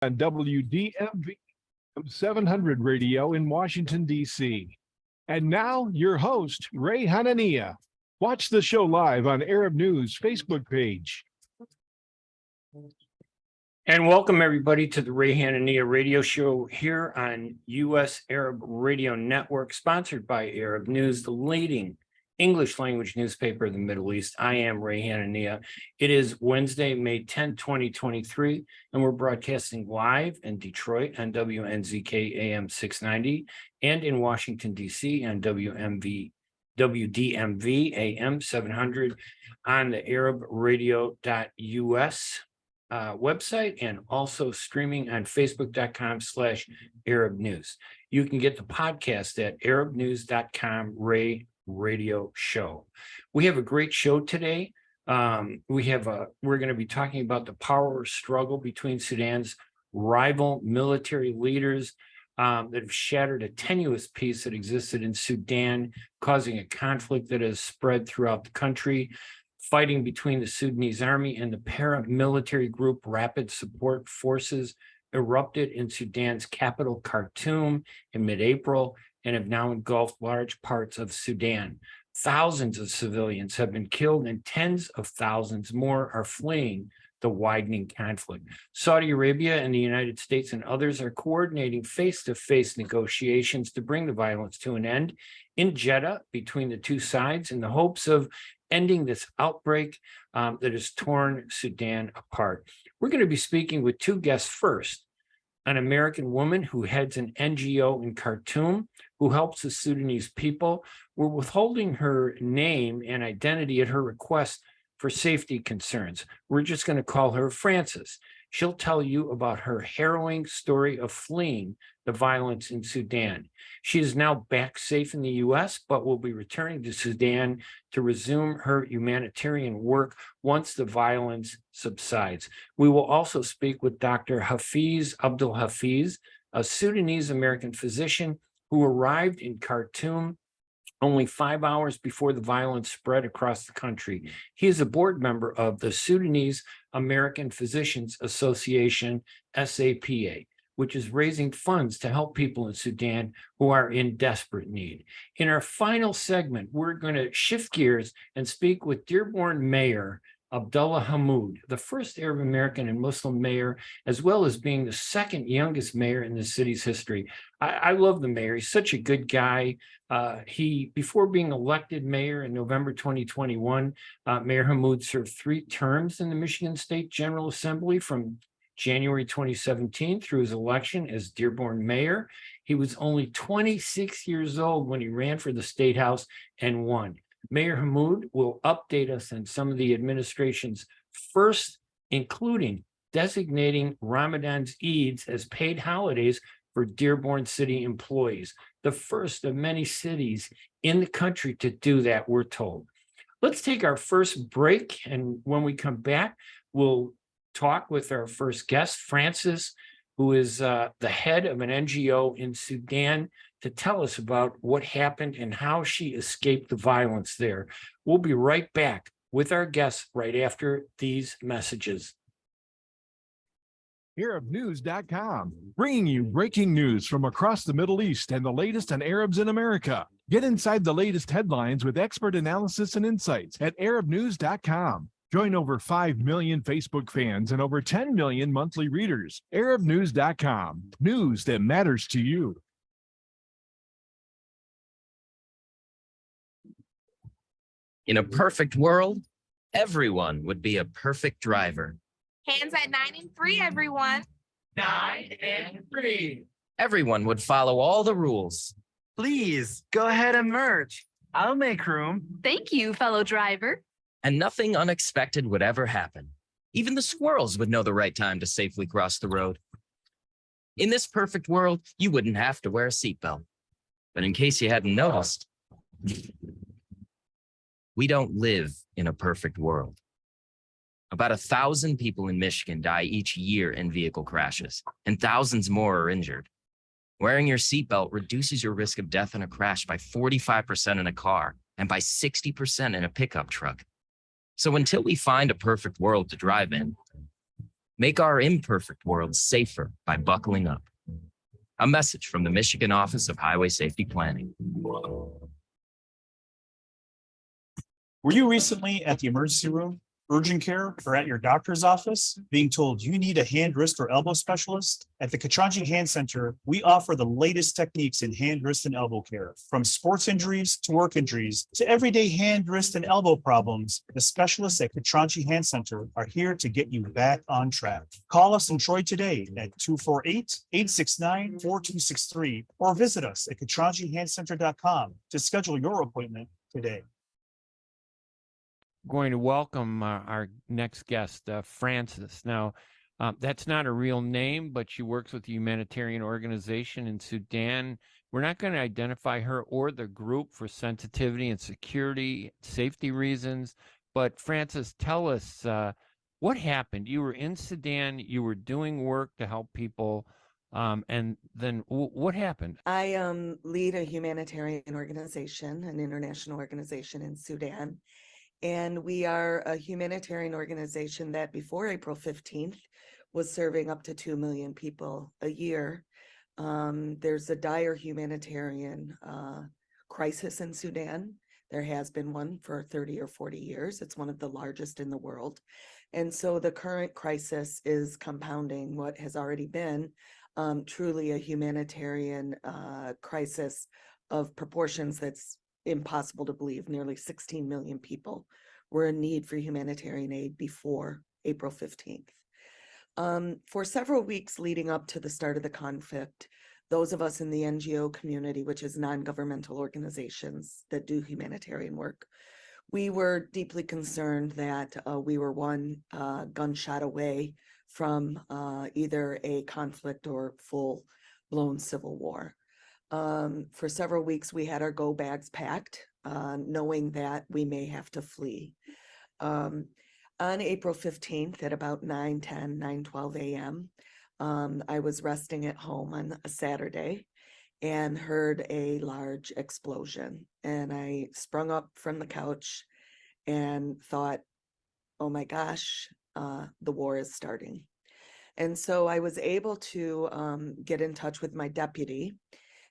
on WDMV 700 radio in Washington, D.C. And now your host, Ray Hanania. Watch the show live on Arab News Facebook page. And welcome everybody to the Ray Hanania radio show here on U.S. Arab Radio Network, sponsored by Arab News, the leading English language newspaper of the Middle East. I am Ray Hanania. It is Wednesday, May 10, 2023, and we're broadcasting live in Detroit on WNZK AM 690 and in Washington, D.C. on WDMV AM 700 on the arabradio.us website, and also streaming on facebook.com/Arab News. You can get the podcast at arabnews.com Ray Radio Show. We have a great show today. We're going to be talking about the power struggle between Sudan's rival military leaders that have shattered a tenuous peace that existed in Sudan, causing a conflict that has spread throughout the country. Fighting between the Sudanese army and the paramilitary group Rapid Support Forces erupted in Sudan's capital, Khartoum, in mid-April, and have now engulfed large parts of Sudan. Thousands of civilians have been killed and tens of thousands more are fleeing the widening conflict. Saudi Arabia and the United States and others are coordinating face-to-face negotiations to bring the violence to an end in Jeddah between the two sides in the hopes of ending this outbreak that has torn Sudan apart. We're going to be speaking with two guests. First, an American woman who heads an NGO in Khartoum who helps the Sudanese people. We're withholding her name and identity at her request for safety concerns. We're just going to call her Frances. She'll tell you about her harrowing story of fleeing the violence in Sudan. She is now back safe in the U.S., but will be returning to Sudan to resume her humanitarian work once the violence subsides. We will also speak with Dr. Hafeez AbdelHafeez, a Sudanese American physician who arrived in Khartoum only 5 hours before the violence spread across the country. He is a board member of the Sudanese American Physicians Association, SAPA, which is raising funds to help people in Sudan who are in desperate need. In our final segment, we're going to shift gears and speak with Dearborn Mayor Abdullah Hammoud, the first Arab American and Muslim mayor, as well as being the second youngest mayor in the city's history. I love the mayor. He's such a good guy. Before being elected mayor in November 2021, Mayor Hammoud served 3 terms in the Michigan State General Assembly from January 2017 through his election as Dearborn mayor. He was only 26 years old when he ran for the State House and won. Mayor Hammoud will update us on some of the administration's first, including designating Ramadan Eids as paid holidays for Dearborn City employees, the first of many cities in the country to do that, we're told. Let's take our first break, and when we come back, we'll talk with our first guest, Frances, who is the head of an NGO in Sudan, to tell us about what happened and how she escaped the violence there. We'll be right back with our guests right after these messages. ArabNews.com, bringing you breaking news from across the Middle East and the latest on Arabs in America. Get inside the latest headlines with expert analysis and insights at ArabNews.com. Join over 5 million Facebook fans and over 10 million monthly readers. ArabNews.com, news that matters to you. In a perfect world, everyone would be a perfect driver. Hands at 9 and 3, everyone. 9 and 3. Everyone would follow all the rules. Please, go ahead and merge. I'll make room. Thank you, fellow driver. And nothing unexpected would ever happen. Even the squirrels would know the right time to safely cross the road. In this perfect world, you wouldn't have to wear a seatbelt. But in case you hadn't noticed, we don't live in a perfect world. About 1,000 people in Michigan die each year in vehicle crashes, and thousands more are injured. Wearing your seatbelt reduces your risk of death in a crash by 45% in a car and by 60% in a pickup truck. So until we find a perfect world to drive in, Make our imperfect world safer by buckling up. A message from the Michigan Office of Highway Safety Planning. Were you recently at the emergency room, urgent care, or at your doctor's office being told you need a hand, wrist, or elbow specialist? At the Katranji Hand Center, we offer the latest techniques in hand, wrist, and elbow care. From sports injuries to work injuries to everyday hand, wrist, and elbow problems, the specialists at Katranji Hand Center are here to get you back on track. Call us in Troy today at 248-869-4263 or visit us at katranjihandcenter.com to schedule your appointment today. Going to welcome our next guest, Frances. Now, that's not a real name, but she works with a humanitarian organization in Sudan. We're not going to identify her or the group for sensitivity and security, safety reasons. But Frances, tell us what happened. You were in Sudan, you were doing work to help people, and then what happened? I lead a humanitarian organization, an international organization in Sudan. And we are a humanitarian organization that before April 15th was serving up to 2 million people a year. There's a dire humanitarian crisis in Sudan. There has been one for 30 or 40 years. It's one of the largest in the world. And so the current crisis is compounding what has already been truly a humanitarian crisis of proportions that's impossible to believe. Nearly 16 million people were in need for humanitarian aid before April 15th. For several weeks leading up to the start of the conflict, those of us in the NGO community, which is non-governmental organizations that do humanitarian work, we were deeply concerned that we were one gunshot away from either a conflict or full-blown civil war. For several weeks, we had our go bags packed, knowing that we may have to flee. On April 15th at about 9:12 a.m., I was resting at home on a Saturday and heard a large explosion. And I sprung up from the couch and thought, oh my gosh, the war is starting. And so I was able to get in touch with my deputy,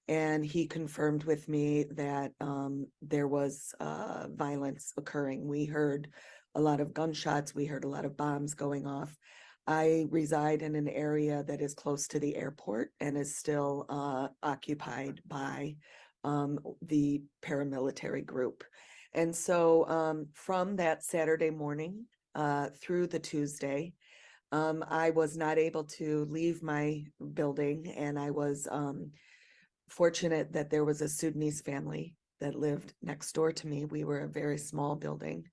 and he confirmed with me that there was violence occurring. We heard a lot of gunshots. We heard a lot of bombs going off. I reside in an area that is close to the airport and is still occupied by the paramilitary group. And so from that Saturday morning through the Tuesday, I was not able to leave my building, and I was fortunate that there was a Sudanese family that lived next door to me. We were a very small building.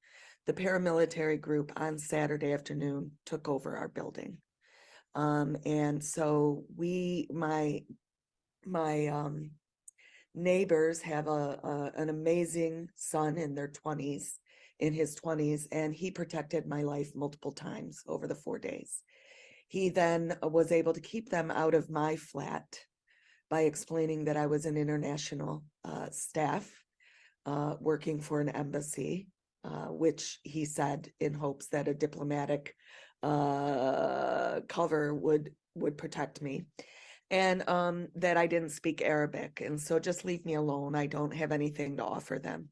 The paramilitary group on Saturday afternoon took over our building. And so my neighbors have an amazing son in his 20s, and he protected my life multiple times over the 4 days. He then was able to keep them out of my flat by explaining that I was an international staff working for an embassy, which he said in hopes that a diplomatic cover would protect me, and that I didn't speak Arabic, and so just leave me alone. I don't have anything to offer them.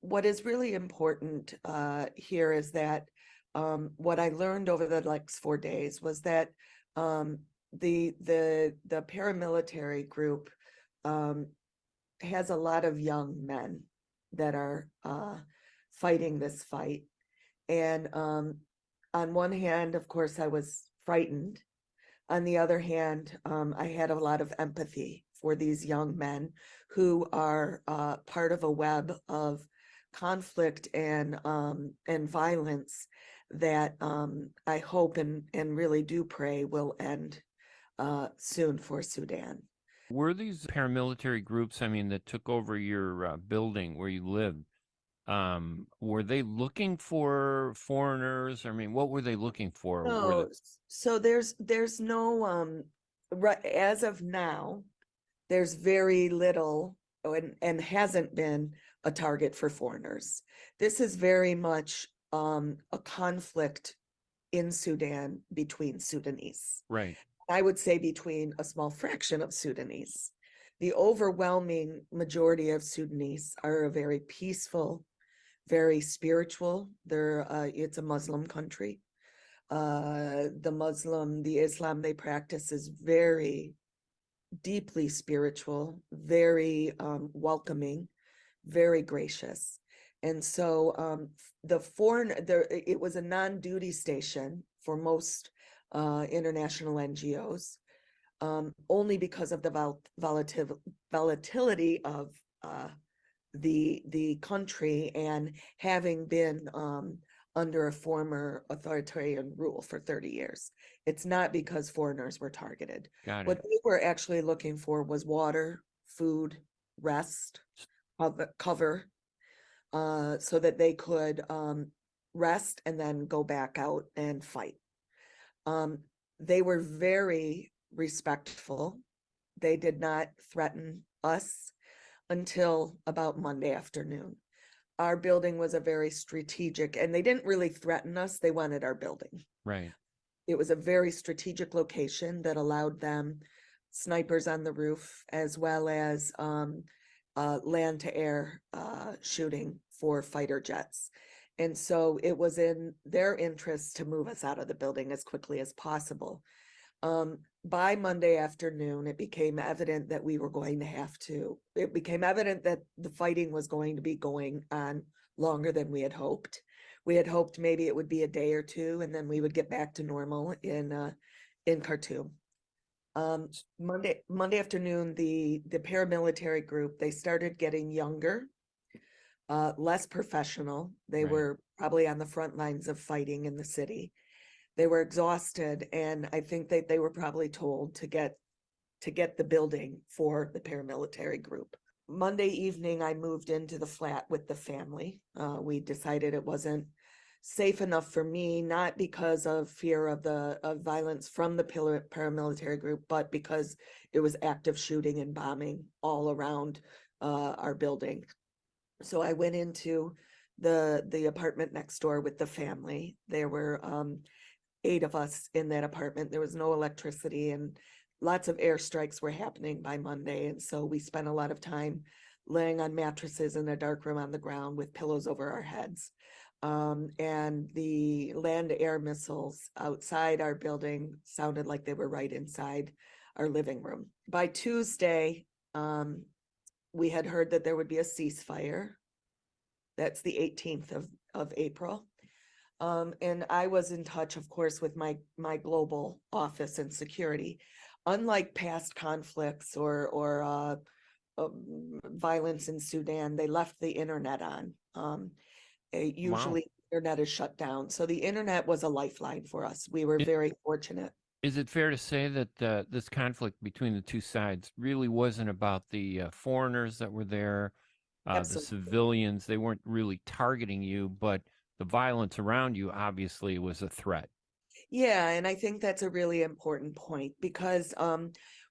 What is really important here is that what I learned over the next 4 days was that the paramilitary group has a lot of young men that are fighting this fight. And on one hand, of course, I was frightened. On the other hand, I had a lot of empathy for these young men who are part of a web of conflict and violence that I hope and really do pray will end soon for Sudan. Were these paramilitary groups, that took over your building where you lived, were they looking for foreigners? What were they looking for? No, so there's no, as of now, there's very little and hasn't been a target for foreigners. This is very much a conflict in Sudan between Sudanese. Right. I would say between a small fraction of Sudanese. The overwhelming majority of Sudanese are a very peaceful, very spiritual. It's a Muslim country. The Islam they practice is very deeply spiritual, very welcoming, very gracious. And so it was a non-duty station for most international NGOs, only because of the volatility of the country and having been under a former authoritarian rule for 30 years. It's not because foreigners were targeted. Got What it. they were actually looking for was water, food, rest, cover, so that they could rest and then go back out and fight. They were very respectful. They did not threaten us until about Monday afternoon. Our building was a very strategic, and they didn't really threaten us. They wanted our building. Right. It was a very strategic location that allowed them snipers on the roof, as well as land to air shooting for fighter jets. And so it was in their interest to move us out of the building as quickly as possible. By Monday afternoon, it became evident that it became evident that the fighting was going to be going on longer than we had hoped. We had hoped maybe it would be a day or two, and then we would get back to normal in Khartoum. Monday afternoon, the paramilitary group, they started getting younger, less professional. They Right. were probably on the front lines of fighting in the city. They were exhausted, and I think that they were probably told to get the building for the paramilitary group. Monday evening, I moved into the flat with the family. We decided it wasn't safe enough for me, not because of fear of violence from the paramilitary group, but because it was active shooting and bombing all around our building. So I went into the apartment next door with the family. There were 8 of us in that apartment. There was no electricity, and lots of airstrikes were happening by Monday. And so we spent a lot of time laying on mattresses in a dark room on the ground with pillows over our heads. And the land-to-air missiles outside our building sounded like they were right inside our living room. By Tuesday, we had heard that there would be a ceasefire. That's the 18th of April. And I was in touch, of course, with my global office and security. Unlike past conflicts or violence in Sudan, they left the internet on. Usually the internet is shut down. So the internet was a lifeline for us. We were very fortunate. Is it fair to say that this conflict between the two sides really wasn't about the foreigners that were there, the Absolutely. civilians? They weren't really targeting you, but the violence around you obviously was a threat. Yeah, and I think that's a really important point, because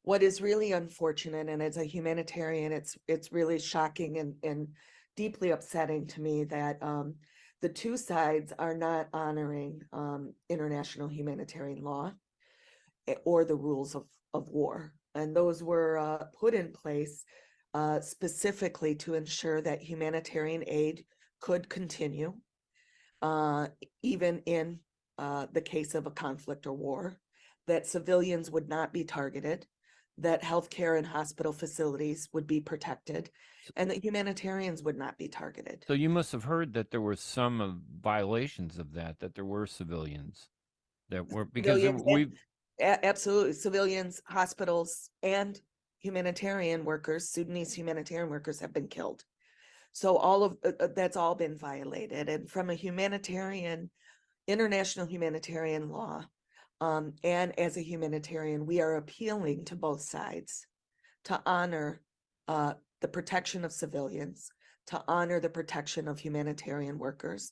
what is really unfortunate, and as a humanitarian, it's really shocking and deeply upsetting to me that the two sides are not honoring international humanitarian law or the rules of war. And those were put in place specifically to ensure that humanitarian aid could continue, even in the case of a conflict or war, that civilians would not be targeted, that healthcare and hospital facilities would be protected, and that humanitarians would not be targeted. So you must have heard that there were some violations of that there were civilians that were, because Absolutely. Civilians, hospitals, and humanitarian workers, Sudanese humanitarian workers, have been killed. So all of that's all been violated. And from a international humanitarian law, and as a humanitarian, we are appealing to both sides to honor the protection of civilians, to honor the protection of humanitarian workers,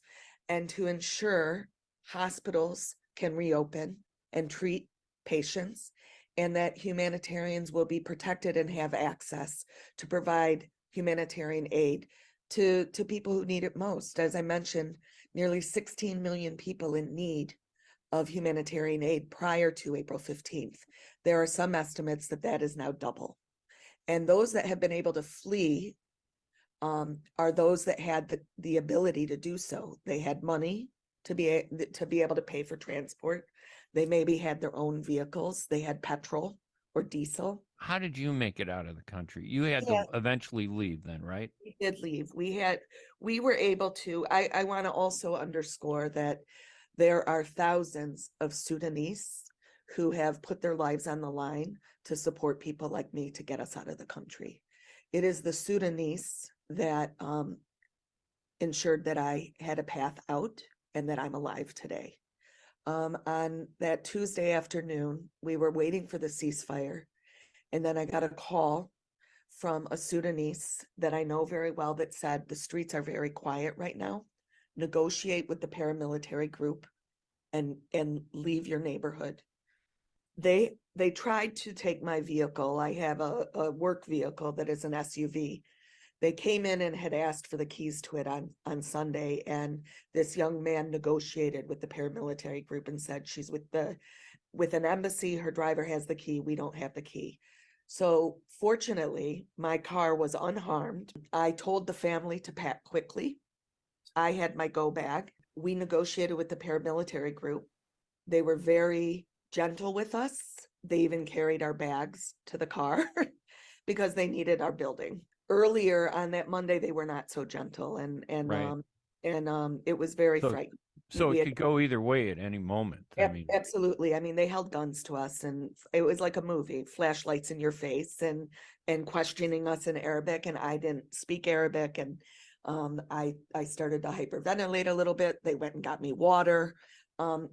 and to ensure hospitals can reopen and treat patients, and that humanitarians will be protected and have access to provide humanitarian aid to people who need it most. As I mentioned, nearly 16 million people in need of humanitarian aid prior to April 15th. There are some estimates that that is now double. And those that have been able to flee are those that had the ability to do so. They had money to be able to pay for transport. They maybe had their own vehicles. They had petrol or diesel. How did you make it out of the country? You had Yeah. to eventually leave then, right? We did leave. We were able to, I want to also underscore that there are thousands of Sudanese who have put their lives on the line to support people like me to get us out of the country. It is the Sudanese that ensured that I had a path out and that I'm alive today. On that Tuesday afternoon, we were waiting for the ceasefire. And then I got a call from a Sudanese that I know very well that said, the streets are very quiet right now. Negotiate with the paramilitary group and leave your neighborhood. They tried to take my vehicle. I have a work vehicle that is an SUV. They came in and had asked for the keys to it on Sunday. And this young man negotiated with the paramilitary group and said, she's with an embassy, her driver has the key, we don't have the key. So fortunately, my car was unharmed. I told the family to pack quickly. I had my go bag. We negotiated with the paramilitary group. They were very gentle with us. They even carried our bags to the car because they needed our building. Earlier on that Monday, they were not so gentle, and Right. it was very So- frightening. So We it had- could go either way at any moment. I mean, Absolutely. I mean, they held guns to us and it was like a movie, flashlights in your face and questioning us in Arabic. And I didn't speak Arabic. And I started to hyperventilate a little bit. They went and got me water.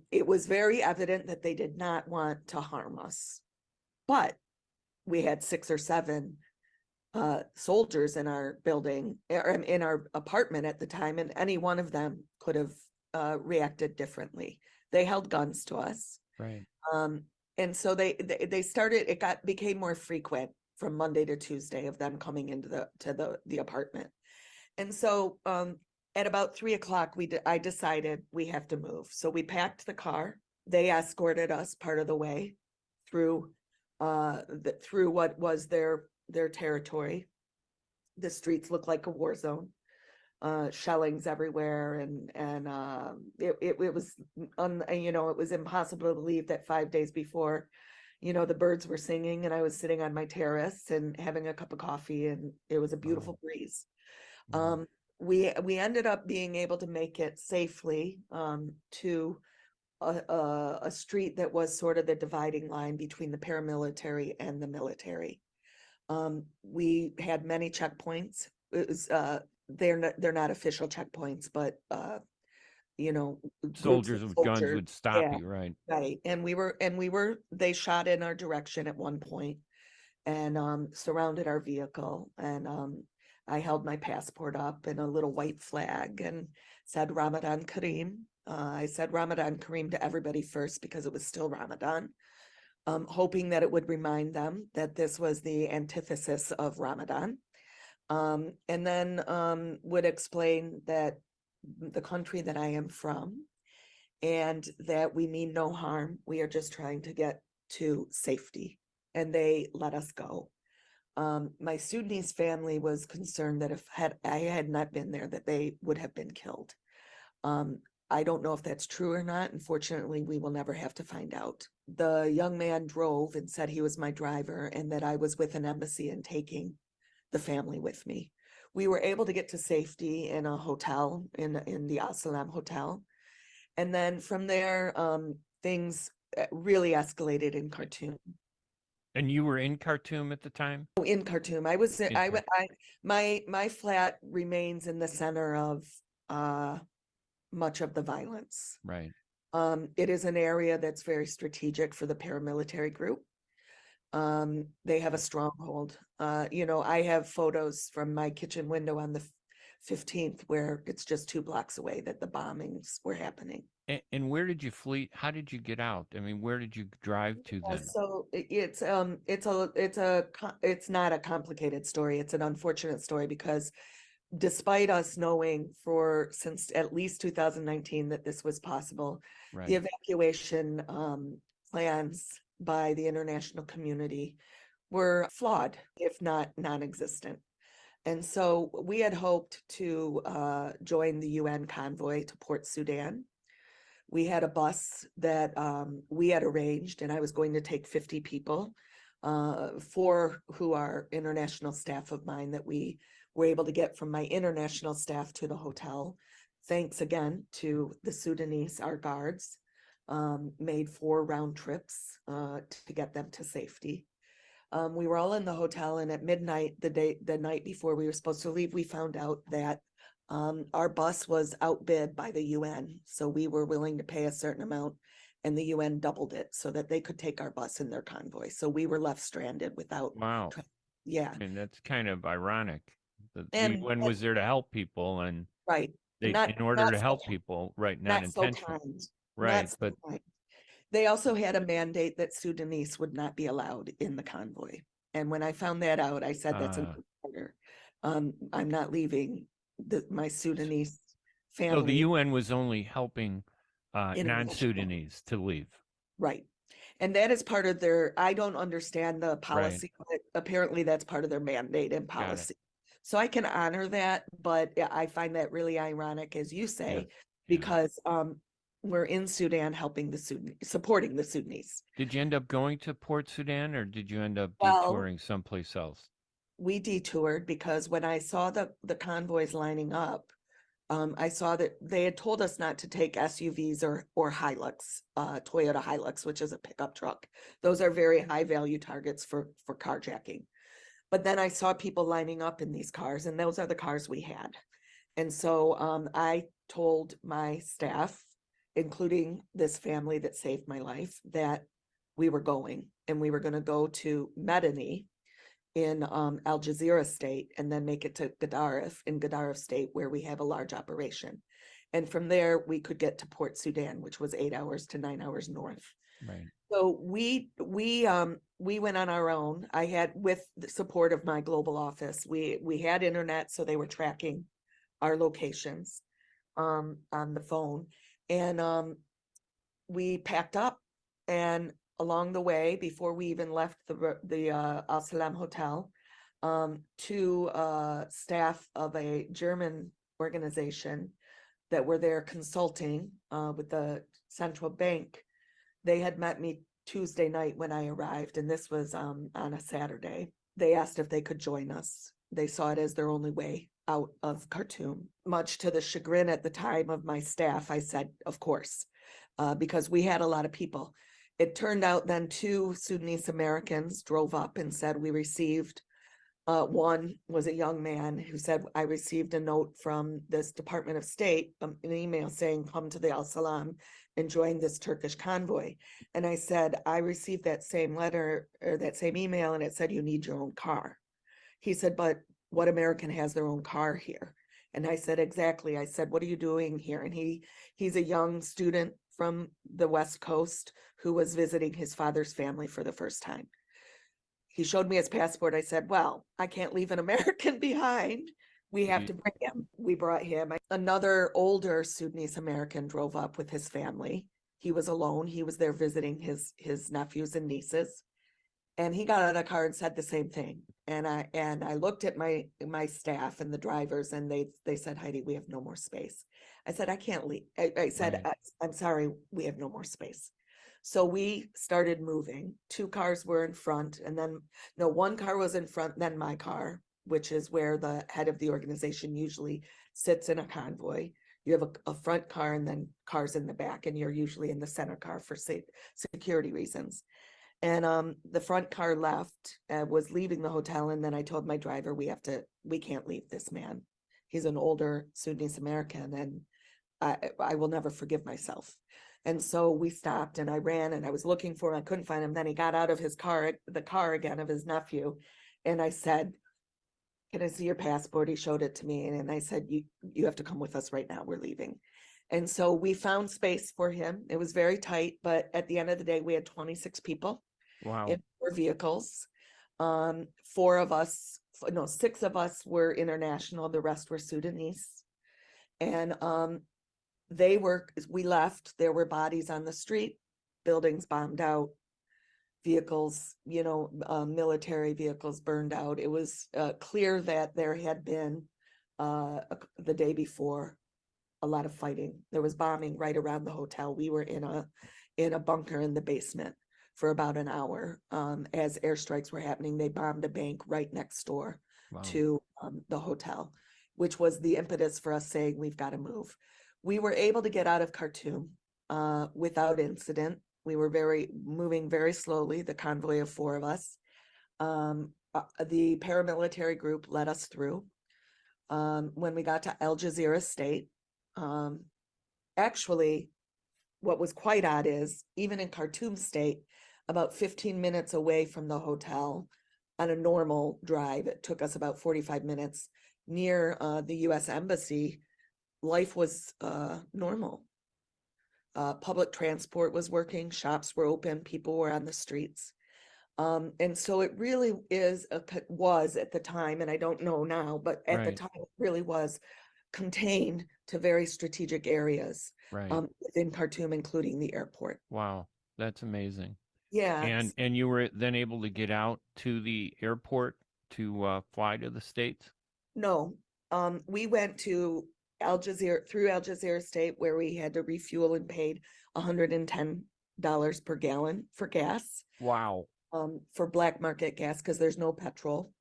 It was very evident that they did not want to harm us. But we had 6 or 7 soldiers in our building, in our apartment at the time, and any one of them could have reacted differently. They held guns to us. right. And so they started, became more frequent from Monday to Tuesday of them coming into the apartment. And so at about 3 o'clock, I decided we have to move. So we packed the car. They escorted us part of the way through through what was their territory. The streets looked like a war zone. Shellings everywhere, and it was it was impossible to believe that 5 days before, the birds were singing and I was sitting on my terrace and having a cup of coffee, and it was a beautiful breeze. Wow. We ended up being able to make it safely to a street that was sort of the dividing line between the paramilitary and the military. We had many checkpoints. It was they're not official checkpoints, but groups Soldiers of with guns soldiers, would stop yeah, you, right? right. And they shot in our direction at one point and surrounded our vehicle. And I held my passport up and a little white flag and said Ramadan Kareem. I said Ramadan Kareem to everybody first because it was still Ramadan, hoping that it would remind them that this was the antithesis of Ramadan. And then would explain that the country that I am from and that we mean no harm. We are just trying to get to safety, and they let us go. My Sudanese family was concerned that if I had not been there, that they would have been killed. I don't know if that's true or not. Unfortunately, we will never have to find out. The young man drove and said he was my driver and that I was with an embassy and taking the family with me. We were able to get to safety in a hotel, in the Al-Salam Hotel. And then from there, things really escalated in Khartoum. And you were in Khartoum at the time? Oh, in Khartoum. My flat remains in the center of much of the violence. Right. It is an area that's very strategic for the paramilitary group. They have a stronghold. I have photos from my kitchen window on the 15th where it's just 2 blocks away that the bombings were happening. And where did you flee? How did you get out? I mean, where did you drive to then? So it's not a complicated story. It's an unfortunate story because despite us knowing since at least 2019 that this was possible, the Right. evacuation plans by the international community were flawed, if not non-existent. And so we had hoped to join the UN convoy to Port Sudan. We had a bus that we had arranged, and I was going to take 50 people, 4 who are international staff of mine that we were able to get from my international staff to the hotel. Thanks again to the Sudanese, our guards, made 4 round trips to get them to safety. We were all in the hotel, and at midnight, the night before we were supposed to leave, we found out that our bus was outbid by the UN. So we were willing to pay a certain amount, and the UN doubled it so that they could take our bus in their convoy. So we were left stranded without. Wow. Yeah. And that's kind of ironic. The And- UN was there to help people, and Right. they, Not- in order not to so- help people, right? Not Not so intentionally. kind. Right. Not so But kind. They also had a mandate that Sudanese would not be allowed in the convoy. And when I found that out, I said, that's an order. I'm not leaving my Sudanese so the family. UN was only helping International. non-Sudanese to leave. Right. And that is part of I don't understand the policy, but apparently that's part of their mandate and Got it. policy. So I can honor that, but I find that really ironic, as you say, Yeah. because we're in Sudan supporting the Sudanese. Did you end up going to Port Sudan, or did you end up Well, detouring someplace else? We detoured because when I saw the convoys lining up, I saw that they had told us not to take SUVs or Hilux, Toyota Hilux, which is a pickup truck. Those are very high value targets for carjacking. But then I saw people lining up in these cars, and those are the cars we had. And so I told my staff, including this family that saved my life, that we were going, and we were going to go to Medani in Al Jazeera state, and then make it to Gaddarif state, where we have a large operation. And from there, we could get to Port Sudan, which was 8 hours to 9 hours north. Right. So we went on our own. I had, with the support of my global office, we had internet, so they were tracking our locations on the phone. And we packed up, and along the way, before we even left the Al Salam Hotel, 2 staff of a German organization that were there consulting with the central bank, they had met me Tuesday night when I arrived, and this was on a Saturday. They asked if they could join us. They saw it as their only way out of Khartoum. Much to the chagrin at the time of my staff, I said, of course, because we had a lot of people. It turned out then 2 Sudanese Americans drove up and said, we received, one was a young man who said, I received a note from this Department of State, an email saying, come to the Al Salam and join this Turkish convoy. And I said, I received that same letter or that same email, and it said, you need your own car. He said, but what American has their own car here? And I said, exactly. I said, what are you doing here? And he's a young student from the West Coast who was visiting his father's family for the first time. He showed me his passport. I said, well, I can't leave an American behind. We have to bring him. We brought him. Another older Sudanese American drove up with his family. He was alone. He was there visiting his nephews and nieces. And he got out of the car and said the same thing. And I looked at my staff and the drivers, and they said, Heidi, we have no more space. I said, I can't leave. I said, Right. I'm sorry, we have no more space. So we started moving. 2 cars were in front, and then, no, 1 car was in front, then my car, which is where the head of the organization usually sits in a convoy. You have a front car and then cars in the back, and you're usually in the center car for security reasons. And the front car left, was leaving the hotel. And then I told my driver, we can't leave this man. He's an older Sudanese American, and I will never forgive myself. And so we stopped, and I ran, and I was looking for him. I couldn't find him. Then he got out of his car, the car again of his nephew. And I said, can I see your passport? He showed it to me. And I said, you have to come with us right now. We're leaving. And so we found space for him. It was very tight, but at the end of the day, we had 26 people. Wow. In 4 vehicles. 4 no, 6 of us were international, the rest were Sudanese. And we left, there were bodies on the street, buildings bombed out, vehicles, military vehicles burned out. It was clear that there had been the day before a lot of fighting. There was bombing right around the hotel. We were in a bunker in the basement for about an hour as airstrikes were happening. They bombed a bank right next door to the hotel, which was the impetus for us saying we've got to move. We were able to get out of Khartoum without incident. We were moving very slowly, the convoy of 4 of us. The paramilitary group led us through. When we got to Al Jazeera State, actually, what was quite odd is even in Khartoum State, about 15 minutes away from the hotel on a normal drive, it took us about 45 minutes near the US Embassy, life was normal. Public transport was working, shops were open, people were on the streets. And so it really was at the time, and I don't know now, but at the time it really was contained to very strategic areas within Khartoum, including the airport. Wow, that's amazing. Yeah. And you were then able to get out to the airport to fly to the States? No, we went to Al Jazeera State, where we had to refuel and paid $110 per gallon for gas. Wow. For black market gas, because there's no petrol.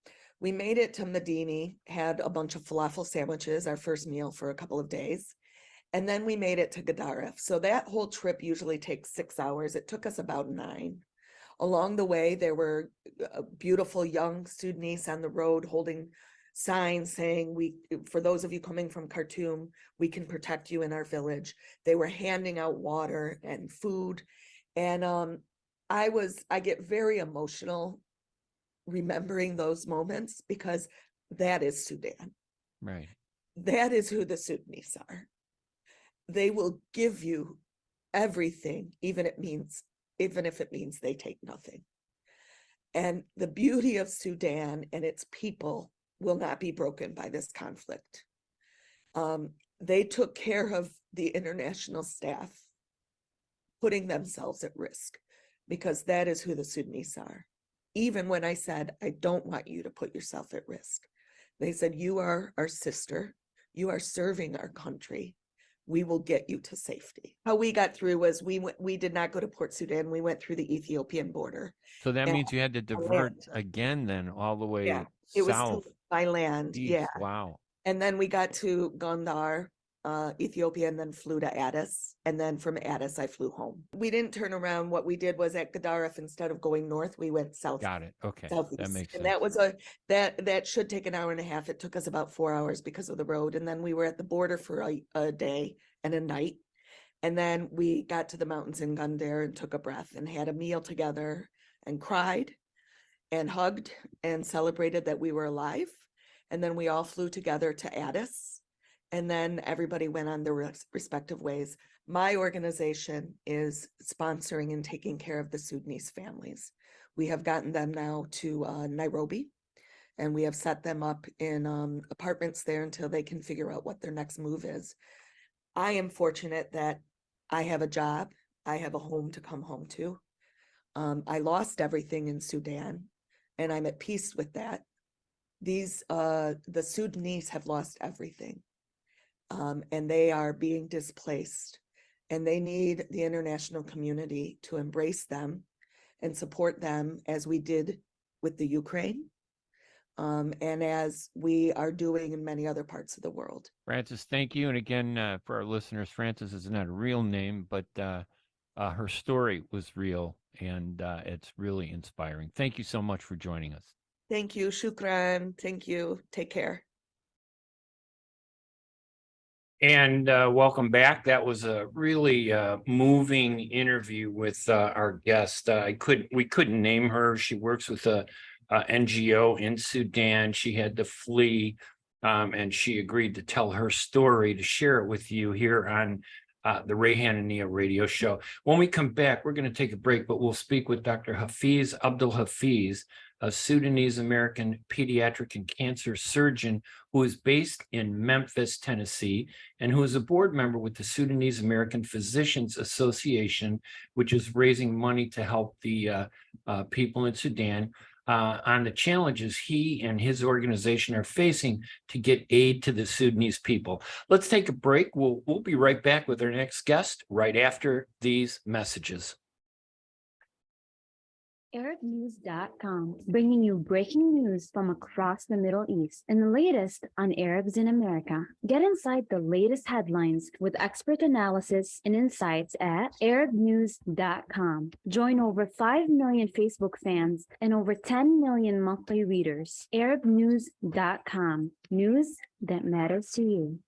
We made it to Medini, had a bunch of falafel sandwiches, our first meal for a couple of days. And then we made it to Gaddaref. So that whole trip usually takes 6 hours. It took us about 9. Along the way, there were beautiful young Sudanese on the road holding signs saying, for those of you coming from Khartoum, we can protect you in our village. They were handing out water and food. And I get very emotional remembering those moments, because that is Sudan. Right. That is who the Sudanese are. They will give you everything, even if it means they take nothing. And the beauty of Sudan and its people will not be broken by this conflict. They took care of the international staff, putting themselves at risk, because that is who the Sudanese are. Even when I said, I don't want you to put yourself at risk, they said, you are our sister, you are serving our country, we will get you to safety. How we got through was we did not go to Port Sudan, we went through the Ethiopian border. So that means you had to divert again then all the way south. It was still by land. Jeez, yeah. Wow. And then we got to Gondar, Ethiopia, and then flew to Addis. And then from Addis, I flew home. We didn't turn around. What we did was at Gaddaref, instead of going north, we went south. Got it. Okay. Southeast. That makes sense. And that was that should take an hour and a half. It took us about 4 hours because of the road. And then we were at the border for a day and a night. And then we got to the mountains in Gondar and took a breath and had a meal together and cried and hugged and celebrated that we were alive. And then we all flew together to Addis. And then everybody went on their respective ways. My organization is sponsoring and taking care of the Sudanese families. We have gotten them now to Nairobi, and we have set them up in apartments there until they can figure out what their next move is. I am fortunate that I have a job. I have a home to come home to. I lost everything in Sudan, and I'm at peace with that. The Sudanese have lost everything. And they are being displaced, and they need the international community to embrace them and support them, as we did with the Ukraine, and as we are doing in many other parts of the world. Frances, thank you. And again, for our listeners, Frances is not a real name, but her story was real, and it's really inspiring. Thank you so much for joining us. Thank you. Shukran. Thank you. Take care. And welcome back. That was a really moving interview with our guest. We couldn't name her. She works with a NGO in Sudan. She had to flee, and she agreed to tell her story, to share it with you here on the Ray Hanania radio show. When we come back, we're going to take a break, but we'll speak with Dr. Hafeez AbdelHafeez, a Sudanese American pediatric and cancer surgeon who is based in Memphis, Tennessee, and who is a board member with the Sudanese American Physicians Association, which is raising money to help the people in Sudan on the challenges he and his organization are facing to get aid to the Sudanese people. Let's take a break. We'll be right back with our next guest right after these messages. ArabNews.com, bringing you breaking news from across the Middle East and the latest on Arabs in America. Get inside the latest headlines with expert analysis and insights at ArabNews.com. Join over 5 million Facebook fans and over 10 million monthly readers. ArabNews.com, news that matters to you.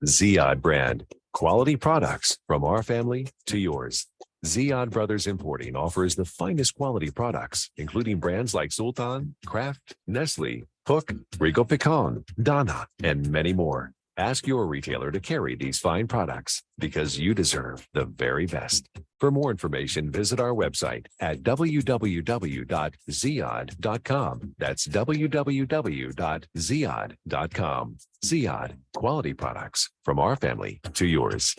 Ziyad brand. Quality products from our family to yours. Ziyad Brothers Importing offers the finest quality products, including brands like Sultan, Kraft, Nestle, Hook, Rico Picon, Donna, and many more. Ask your retailer to carry these fine products because you deserve the very best. For more information, visit our website at www.ziyad.com. That's www.ziyad.com. Ziyad, quality products from our family to yours.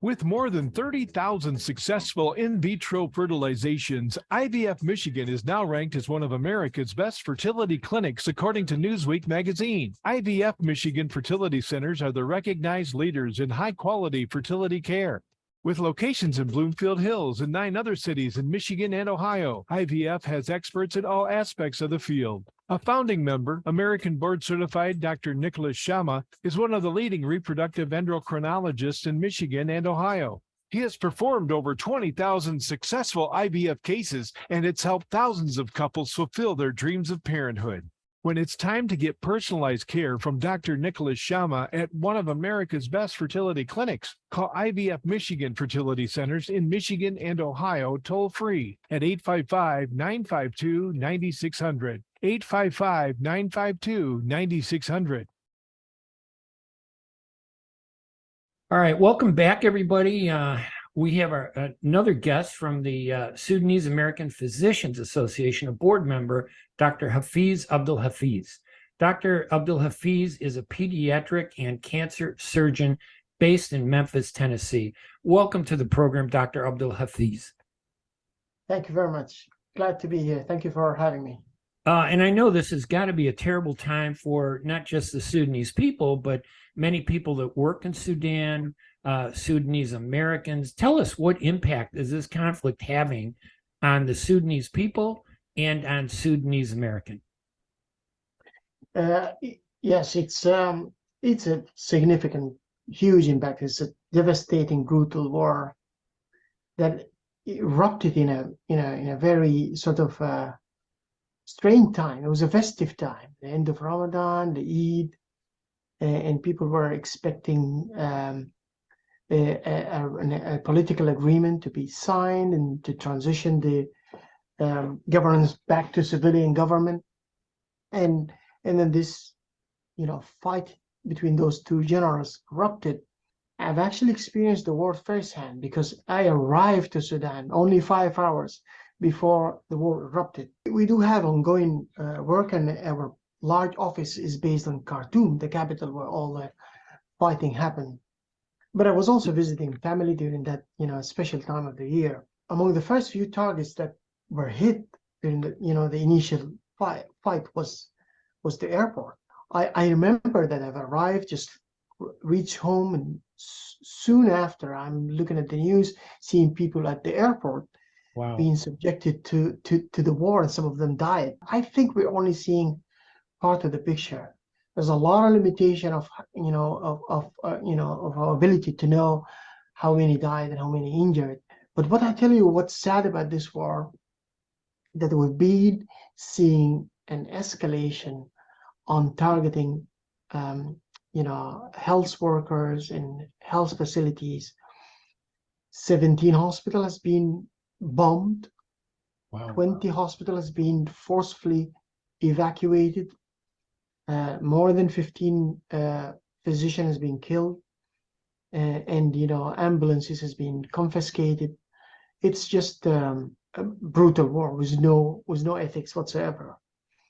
With more than 30,000 successful in vitro fertilizations, IVF Michigan is now ranked as one of America's best fertility clinics, according to Newsweek magazine. IVF Michigan fertility centers are the recognized leaders in high-quality fertility care. With locations in Bloomfield Hills and 9 other cities in Michigan and Ohio, IVF has experts in all aspects of the field. A founding member, American board-certified Dr. Nicholas Shama, is one of the leading reproductive endocrinologists in Michigan and Ohio. He has performed over 20,000 successful IVF cases, and it's helped thousands of couples fulfill their dreams of parenthood. When it's time to get personalized care from Dr. Nicholas Shama at one of America's best fertility clinics, call IVF Michigan Fertility Centers in Michigan and Ohio toll-free at 855-952-9600. 855-952-9600. All right, welcome back, everybody. We have another guest from the Sudanese American Physicians Association, a board member, Dr. Hafeez AbdelHafeez. Dr. AbdelHafeez is a pediatric and cancer surgeon based in Memphis, Tennessee. Welcome to the program, Dr. AbdelHafeez. Thank you very much. Glad to be here. Thank you for having me. And I know this has got to be a terrible time for not just the Sudanese people, but many people that work in Sudan, Sudanese Americans. Tell us, what impact is this conflict having on the Sudanese people and on Sudanese American? Yes, it's a significant, huge impact. It's a devastating, brutal war that erupted in a very sort of strange time. It was a festive time, the end of Ramadan, the Eid, and people were expecting a political agreement to be signed and to transition the governance back to civilian government, and then this fight between those two generals erupted. I've actually experienced the war firsthand because I arrived to Sudan only 5 hours before the war erupted. We do have ongoing work, and our large office is based in Khartoum, the capital where all the fighting happened. But I was also visiting family during that special time of the year. Among the first few targets that were hit during the the initial fight was the airport. I remember that I've arrived, just reached home, and soon after I'm looking at the news, seeing people at the airport. Wow. Being subjected to the war, and some of them died. I think we're only seeing part of the picture. There's a lot of limitation of our ability to know how many died and how many injured. But what I tell you, what's sad about this war, that we've been seeing an escalation on targeting, health workers and health facilities. 17 hospitals has been bombed. Wow. 20 hospitals has been forcefully evacuated. more than 15 physicians has been killed, and ambulances has been confiscated. It's just a brutal war with no ethics whatsoever.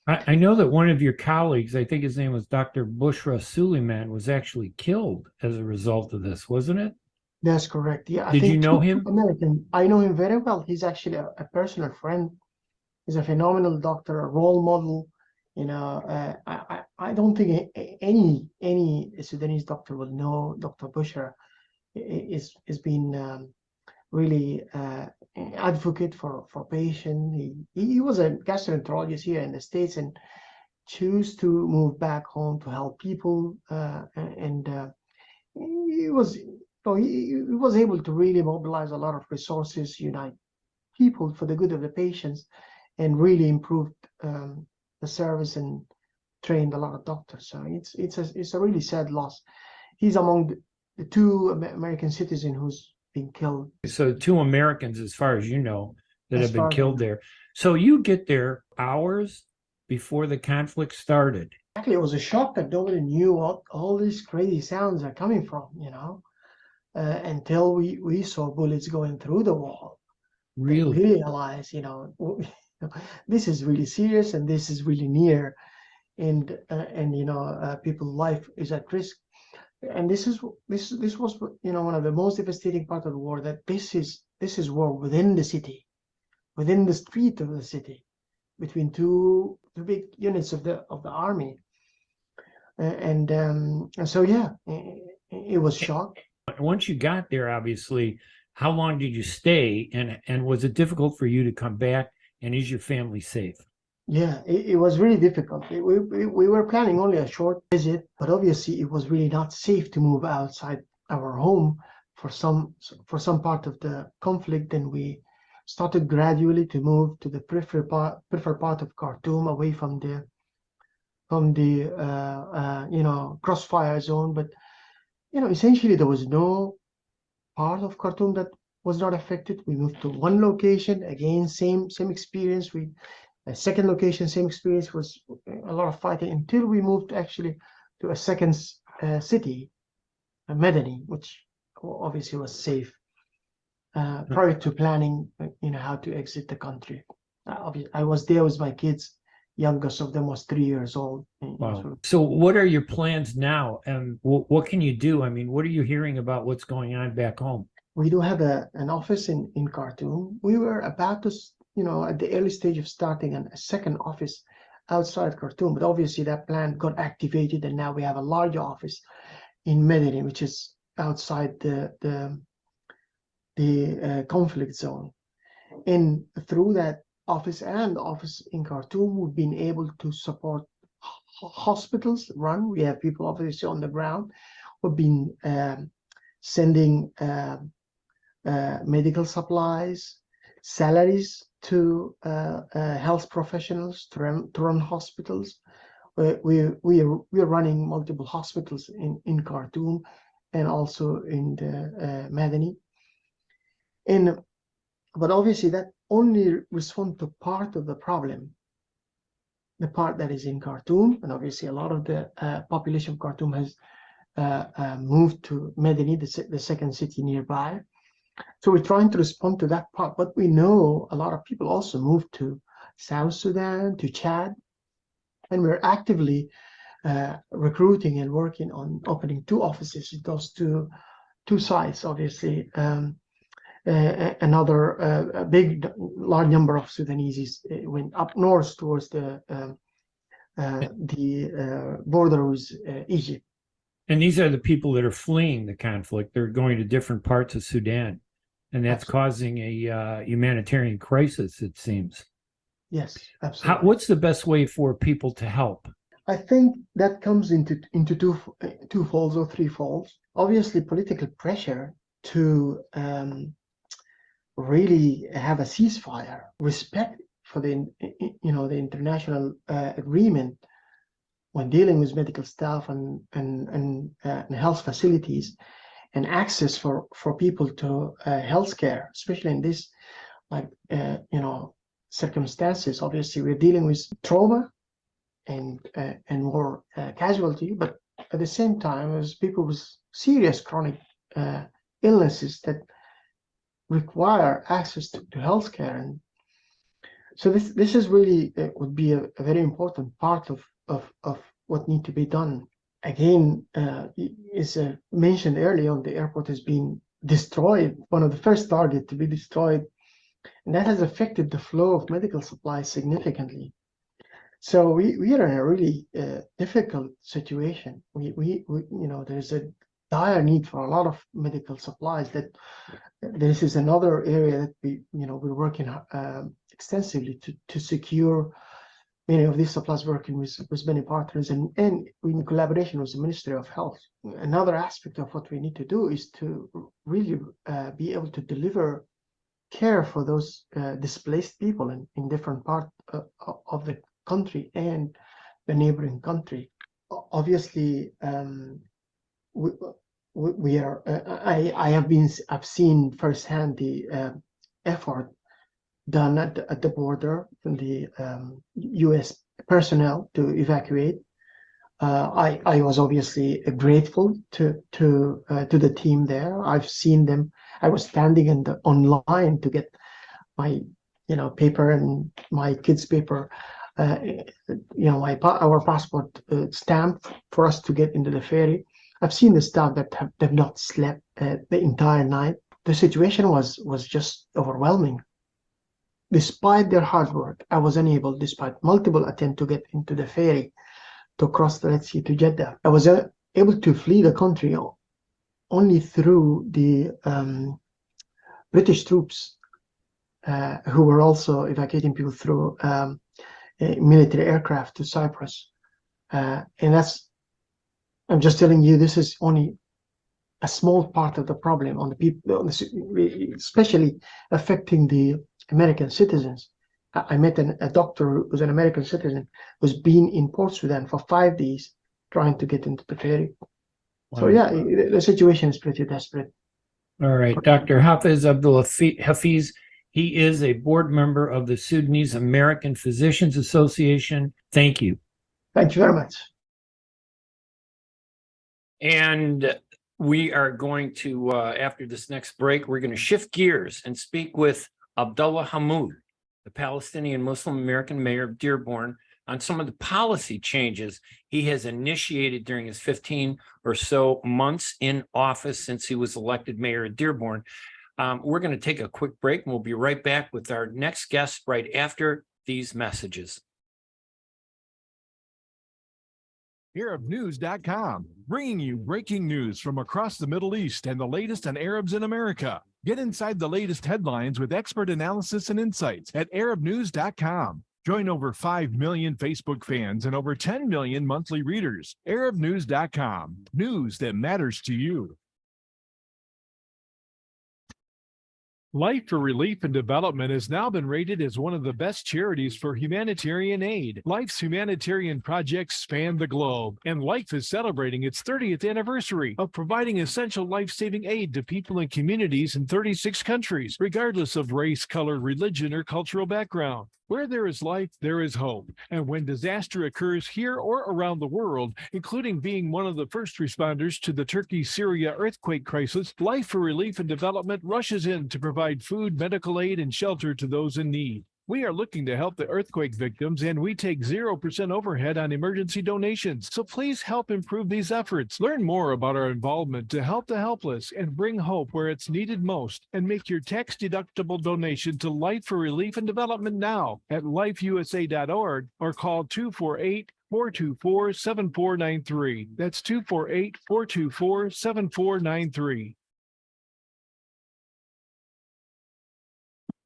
I know that one of your colleagues, I think his name was Dr. Bushra Suleiman, was actually killed as a result of this, wasn't it? That's correct. Yeah. Did you know him? American. I know him very well. He's actually a personal friend. He's a phenomenal doctor, a role model. I don't think any Sudanese doctor will know Dr. Bushra. Is been really advocate for patient. He was a gastroenterologist here in the States and choose to move back home to help people, and he was able to really mobilize a lot of resources, unite people for the good of the patients, and really improved the service and trained a lot of doctors. So it's a really sad loss. He's among the two American citizens who's been killed. So 2 Americans, as far as you know, that As have been far as I killed know. there. So you get there hours before the conflict started. Actually, it was a shock that nobody knew what all these crazy sounds are coming from, until we saw bullets going through the wall. Really? We realized, this is really serious and this is really near, and people's life is at risk. And this was one of the most devastating part of the war, that this is war within the city, within the street of the city, between two big units of the army, and so yeah, it was shock. Once you got there, obviously, how long did you stay, and was it difficult for you to come back, and is your family safe? Yeah, it was really difficult. We were planning only a short visit, but obviously it was really not safe to move outside our home for some part of the conflict. Then we started gradually to move to the peripheral part of Khartoum, away from the crossfire zone. But essentially there was no part of Khartoum that was not affected. We moved to one location, again same experience. A second location, same experience, was a lot of fighting until we moved actually to a second city, Medani, which obviously was safe, prior to planning, how to exit the country. I was there with my kids. Youngest of them was 3 years old. Wow. So what are your plans now, and what can you do? I mean, what are you hearing about what's going on back home? We do have an office in Khartoum. We were about to, at the early stage of starting a second office outside Khartoum, but obviously that plan got activated, and now we have a larger office in Medellin, which is outside the conflict zone. And through that office and the office in Khartoum, we've been able to support hospitals run. We have people obviously on the ground. We've been sending medical supplies, salaries to health professionals to run hospitals. We're running multiple hospitals in Khartoum and also in the Madani. But obviously that only responds to part of the problem, the part that is in Khartoum. And obviously a lot of the population of Khartoum has moved to Medani, the second city nearby. So we're trying to respond to that part, but we know a lot of people also moved to South Sudan, to Chad, and we're actively recruiting and working on opening 2 offices in those two sites. Obviously, another large number of Sudanese went up north towards the border with Egypt. And these are the people that are fleeing the conflict. They're going to different parts of Sudan, and that's causing a humanitarian crisis, it seems. Yes, absolutely. What's the best way for people to help? I think that comes into two folds or three folds. Obviously, political pressure to really have a ceasefire, respect for the international agreement when dealing with medical staff and health facilities, and access for people to healthcare, especially in this circumstances. Obviously, we're dealing with trauma more casualty, but at the same time, as people with serious chronic illnesses that require access to healthcare. And so this is really would be a very important part of what need to be done. Again, as mentioned earlier on, the airport has been destroyed, one of the first targets to be destroyed, and that has affected the flow of medical supplies significantly. So we are in a really difficult situation. We there's a dire need for a lot of medical supplies. That this is another area that we're working extensively to secure many of these supplies, working with many partners and in collaboration with the Ministry of Health. Another aspect of what we need to do is to really be able to deliver care for those displaced people in different parts of the country and the neighboring country. Obviously, we are. I've seen firsthand the effort done at the border from the U.S. personnel to evacuate. I was obviously grateful to the team there. I've seen them. I was standing online to get my paper and my kids' paper. Our passport stamp for us to get into the ferry. I've seen the staff that have not slept the entire night. The situation was just overwhelming. Despite their hard work, I was unable, despite multiple attempts to get into the ferry to cross the Red Sea to Jeddah. I was able to flee the country only through the British troops who were also evacuating people through military aircraft to Cyprus. And I'm just telling you, this is only a small part of the problem on the people, especially affecting the American citizens. I met a doctor who was an American citizen who's been in Port Sudan for 5 days trying to get into the ferry. Wow. So yeah, the situation is pretty desperate. All right, Dr. Hafeez AbdelHafeez. He is a board member of the Sudanese American Physicians Association. Thank you. Thank you very much. And we are going to, after this next break, we're going to shift gears and speak with Abdullah Hammoud, the Palestinian Muslim American mayor of Dearborn, on some of the policy changes he has initiated during his 15 or so months in office since he was elected mayor of Dearborn. We're going to take a quick break, and we'll be right back with our next guest right after these messages. ArabNews.com, bringing you breaking news from across the Middle East and the latest on Arabs in America. Get inside the latest headlines with expert analysis and insights at ArabNews.com. Join over 5 million Facebook fans and over 10 million monthly readers. ArabNews.com, news that matters to you. Life for Relief and Development has now been rated as one of the best charities for humanitarian aid. Life's humanitarian projects span the globe, and Life is celebrating its 30th anniversary of providing essential life-saving aid to people and communities in 36 countries, regardless of race, color, religion, or cultural background. Where there is life, there is hope. And when disaster occurs here or around the world, including being one of the first responders to the Turkey-Syria earthquake crisis, Life for Relief and Development rushes in to provide food, medical aid, and shelter to those in need. We are looking to help the earthquake victims, and we take 0% overhead on emergency donations. So please help improve these efforts. Learn more about our involvement to help the helpless and bring hope where it's needed most. And make your tax-deductible donation to Life for Relief and Development now at lifeusa.org or call 248-424-7493. That's 248-424-7493.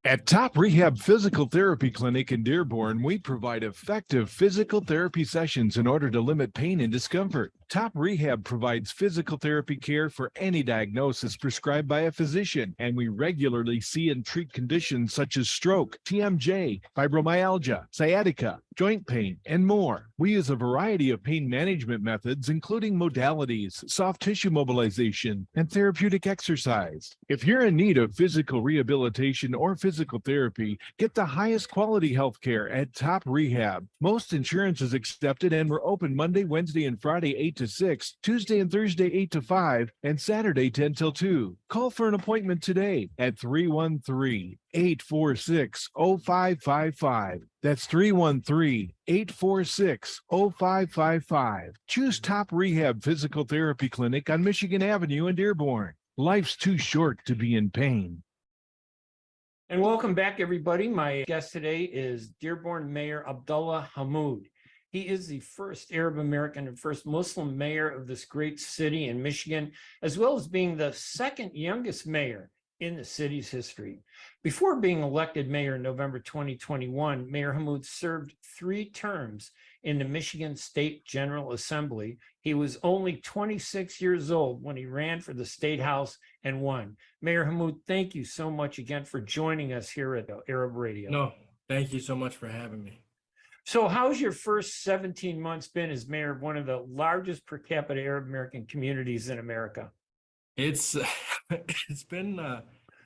At Top Rehab Physical Therapy Clinic in Dearborn, we provide effective physical therapy sessions in order to limit pain and discomfort. Top Rehab provides physical therapy care for any diagnosis prescribed by a physician, and we regularly see and treat conditions such as stroke, TMJ, fibromyalgia, sciatica, joint pain, and more. We use a variety of pain management methods, including modalities, soft tissue mobilization, and therapeutic exercise. If you're in need of physical rehabilitation or physical therapy, get the highest quality health care at Top Rehab. Most insurance is accepted, and we're open Monday, Wednesday, and Friday 8 to 6, Tuesday and Thursday 8 to 5, and Saturday 10 till 2. Call for an appointment today at 313-846-0555. That's 313-846-0555. Choose Top Rehab Physical Therapy Clinic on Michigan Avenue in Dearborn. Life's too short to be in pain. And welcome back, everybody. My guest today is Dearborn Mayor Abdullah Hammoud. He is the first Arab American and first Muslim mayor of this great city in Michigan, as well as being the second youngest mayor in the city's history. Before being elected mayor in November 2021, Mayor Hammoud served 3 terms in the Michigan State General Assembly. He was only 26 years old when he ran for the State House and won. Mayor Hammoud, thank you so much again for joining us here at Arab Radio. No, thank you so much for having me. So how's your first 17 months been as mayor of one of the largest per capita Arab American communities in America? It's been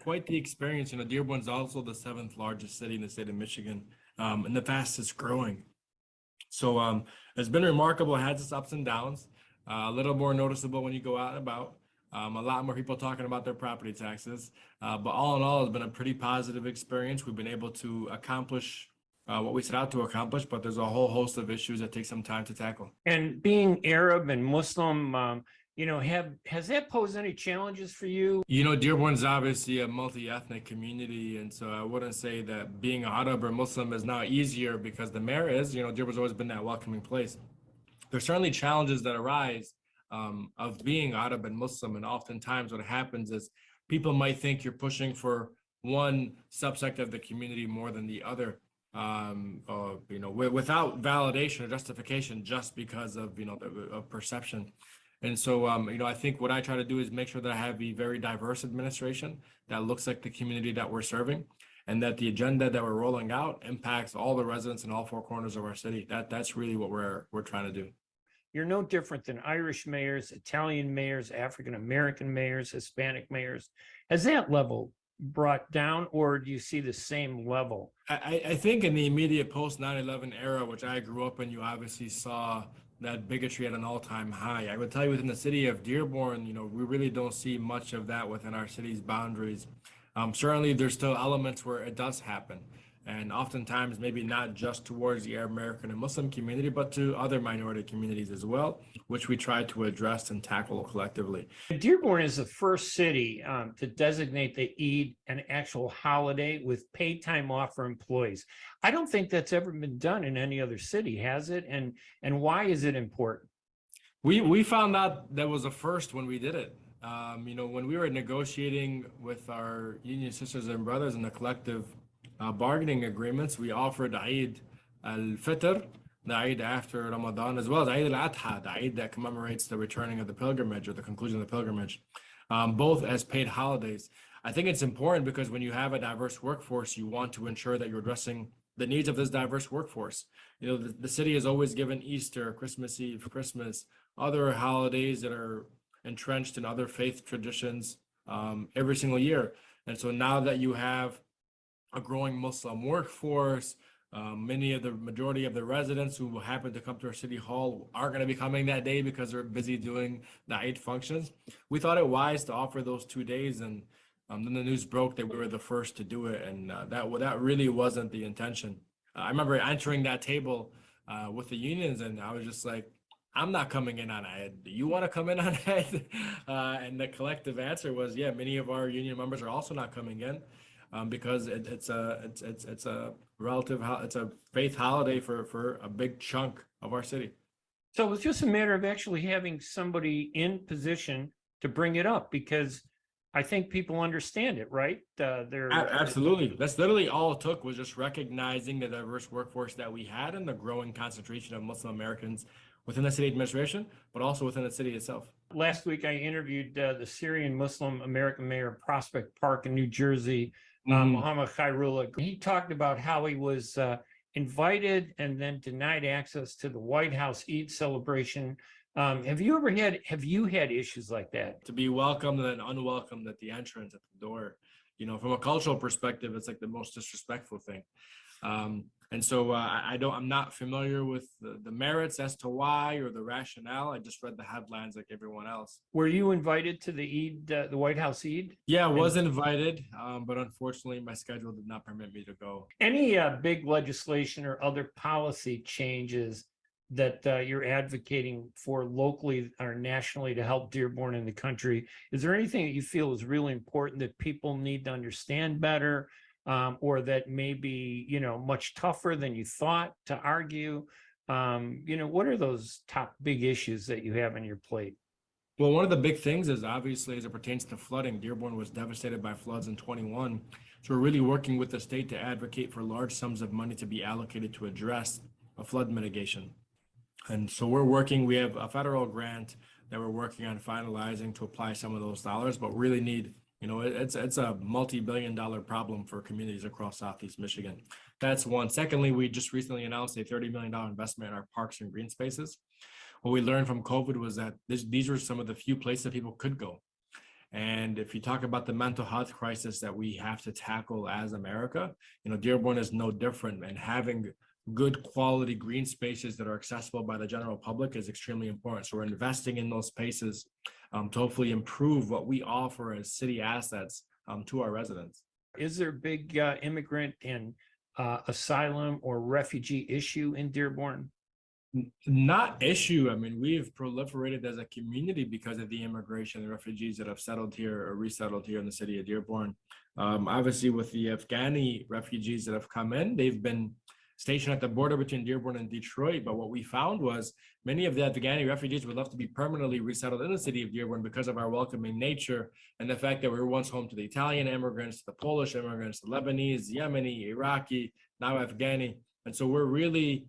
quite the experience. You know, Dearborn's also the 7th largest city in the state of Michigan, and the fastest growing. So it's been remarkable. It has its ups and downs. A little more noticeable when you go out and about. A lot more people talking about their property taxes. But all in all, it's been a pretty positive experience. We've been able to accomplish what we set out to accomplish, but there's a whole host of issues that take some time to tackle. And being Arab and Muslim, has that posed any challenges for you? You know, Dearborn's obviously a multi-ethnic community, and so I wouldn't say that being a Arab or Muslim is now easier because the mayor is. You know, Dearborn's always been that welcoming place. There's certainly challenges that arise of being Arab and Muslim, and oftentimes what happens is people might think you're pushing for one subsect of the community more than the other. Without validation or justification, just because of of perception. And so I think what I try to do is make sure that I have a very diverse administration that looks like the community that we're serving, and that the agenda that we're rolling out impacts all the residents in all 4 corners of our city. That's really what we're trying to do. You're no different than Irish mayors, Italian mayors, African American mayors, Hispanic mayors. Has that level brought down, or do you see the same level? I think in the immediate post 9/11 era, which I grew up in, you obviously saw that bigotry at an all-time high. I would tell you within the city of Dearborn, we really don't see much of that within our city's boundaries. Certainly there's still elements where it does happen, and oftentimes maybe not just towards the Arab American and Muslim community, but to other minority communities as well, which we try to address and tackle collectively. Dearborn is the first city to designate the Eid an actual holiday with paid time off for employees. I don't think that's ever been done in any other city, has it? And why is it important? We found out that was a first when we did it. When we were negotiating with our union sisters and brothers in the collective bargaining agreements, we offered Eid al-Fitr, the Eid after Ramadan, as well as Eid al-Adha, the Eid that commemorates the returning of the pilgrimage or the conclusion of the pilgrimage, both as paid holidays. I think it's important because when you have a diverse workforce, you want to ensure that you're addressing the needs of this diverse workforce. The city has always given Easter, Christmas Eve, Christmas, other holidays that are entrenched in other faith traditions every single year. And so now that you have a growing Muslim workforce, majority of the residents who happen to come to our city hall aren't going to be coming that day because they're busy doing the Eid functions. We thought it wise to offer those 2 days, and then the news broke that we were the first to do it, and that really wasn't the intention. I remember entering that table with the unions, and I was just like, I'm not coming in on Eid. Do you want to come in on Eid? And the collective answer was, yeah, many of our union members are also not coming in. Because it's a faith holiday for a big chunk of our city. So it's just a matter of actually having somebody in position to bring it up, because I think people understand it, right? Absolutely. That's literally all it took, was just recognizing the diverse workforce that we had and the growing concentration of Muslim Americans within the city administration, but also within the city itself. Last week, I interviewed the Syrian Muslim American mayor of Prospect Park in New Jersey, Mohammed Khairullah. He talked about how he was invited and then denied access to the White House Eid celebration. Have you had issues like that? To be welcomed and then unwelcomed at the entrance, at the door, from a cultural perspective, it's like the most disrespectful thing. And so I'm not familiar with the merits as to why or the rationale. I just read the headlines like everyone else. Were you invited to the Eid, the White House Eid? Yeah, I was invited, but unfortunately my schedule did not permit me to go. Any big legislation or other policy changes that you're advocating for locally or nationally to help Dearborn in the country? Is there anything that you feel is really important that people need to understand better? Or that may be, much tougher than you thought to argue? What are those top big issues that you have on your plate? Well, one of the big things is obviously as it pertains to flooding. Dearborn was devastated by floods in 21. So we're really working with the state to advocate for large sums of money to be allocated to address a flood mitigation. And so we have a federal grant that we're working on finalizing to apply some of those dollars, but really need it's a multi-billion-dollar problem for communities across Southeast Michigan. That's one. Secondly, we just recently announced a $30 million investment in our parks and green spaces. What we learned from COVID was that these were some of the few places people could go. And if you talk about the mental health crisis that we have to tackle as America, Dearborn is no different, and having good quality green spaces that are accessible by the general public is extremely important. So we're investing in those spaces to hopefully improve what we offer as city assets to our residents. Is there a big immigrant and asylum or refugee issue in Dearborn? Not issue. I mean, we've proliferated as a community because of the immigration and refugees that have settled here or resettled here in the city of Dearborn. Obviously, with the Afghani refugees that have come in, they've been stationed at the border between Dearborn and Detroit. But what we found was many of the Afghani refugees would love to be permanently resettled in the city of Dearborn because of our welcoming nature and the fact that we were once home to the Italian immigrants, the Polish immigrants, the Lebanese, Yemeni, Iraqi, now Afghani. And so we're really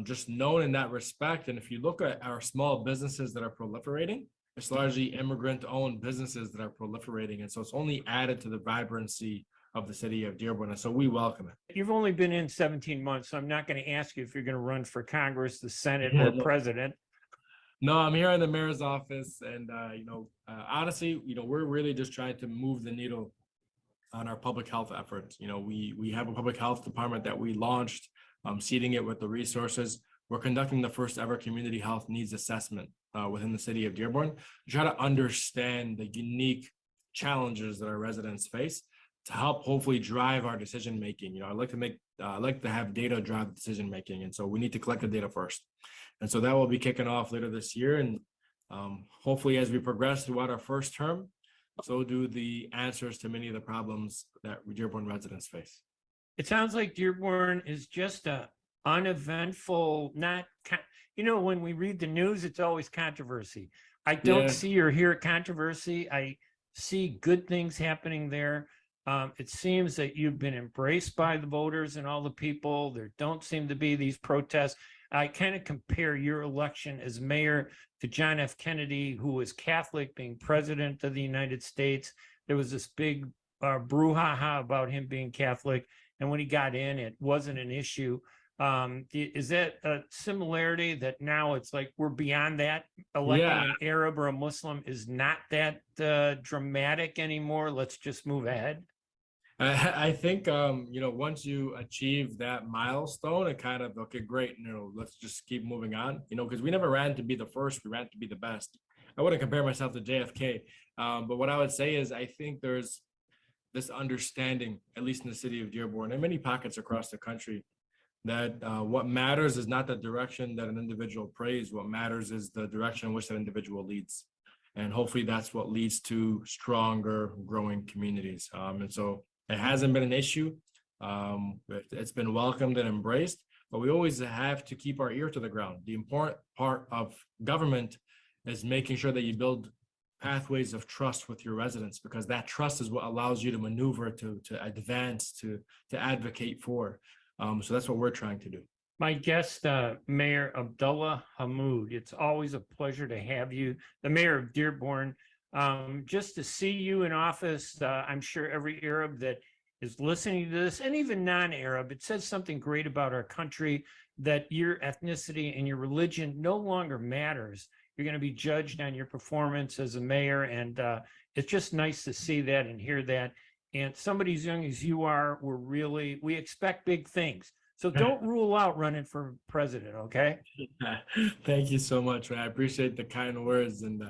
just known in that respect. And if you look at our small businesses that are proliferating, it's largely immigrant-owned businesses that are proliferating. And so it's only added to the vibrancy of the city of Dearborn. And so we welcome it. You've only been in 17 months, so I'm not going to ask you if you're going to run for Congress, the Senate, or president. No, I'm here in the mayor's office. And, honestly, we're really just trying to move the needle on our public health efforts. We have a public health department that we launched, seeding it with the resources. We're conducting the first ever community health needs assessment within the city of Dearborn to try to understand the unique challenges that our residents face to help hopefully drive our decision making. I like to have data drive decision making, and so we need to collect the data first. And so that will be kicking off later this year, and hopefully as we progress throughout our first term, so do the answers to many of the problems that Dearborn residents face. It sounds like Dearborn is just a uneventful, when we read the news, it's always controversy. I don't see or hear controversy. I see good things happening there. It seems that you've been embraced by the voters and all the people. There don't seem to be these protests. I kind of compare your election as mayor to John F. Kennedy, who was Catholic, being president of the United States. There was this big brouhaha about him being Catholic. And when he got in, it wasn't an issue. Is that a similarity that now it's like we're beyond that? Electing an Arab or a Muslim is not that dramatic anymore. Let's just move ahead. I think, once you achieve that milestone, it kind of, okay, great, let's just keep moving on, because we never ran to be the first, we ran to be the best. I wouldn't compare myself to JFK, but what I would say is I think there's this understanding, at least in the city of Dearborn and many pockets across the country, that what matters is not the direction that an individual prays. What matters is the direction in which that individual leads. And hopefully that's what leads to stronger, growing communities. And so it hasn't been an issue. It's been welcomed and embraced, but we always have to keep our ear to the ground. The important part of government is making sure that you build pathways of trust with your residents, because that trust is what allows you to maneuver, to advance, to advocate for. So that's what we're trying to do. My guest, Mayor Abdullah Hammoud. It's always a pleasure to have you, the mayor of Dearborn. Just to see you in office, I'm sure every Arab that is listening to this, and even non-Arab, it says something great about our country, that your ethnicity and your religion no longer matters. You're going to be judged on your performance as a mayor, and it's just nice to see that and hear that. And somebody as young as you are, we expect big things. So don't rule out running for president, okay? Thank you so much, man. I appreciate the kind words, and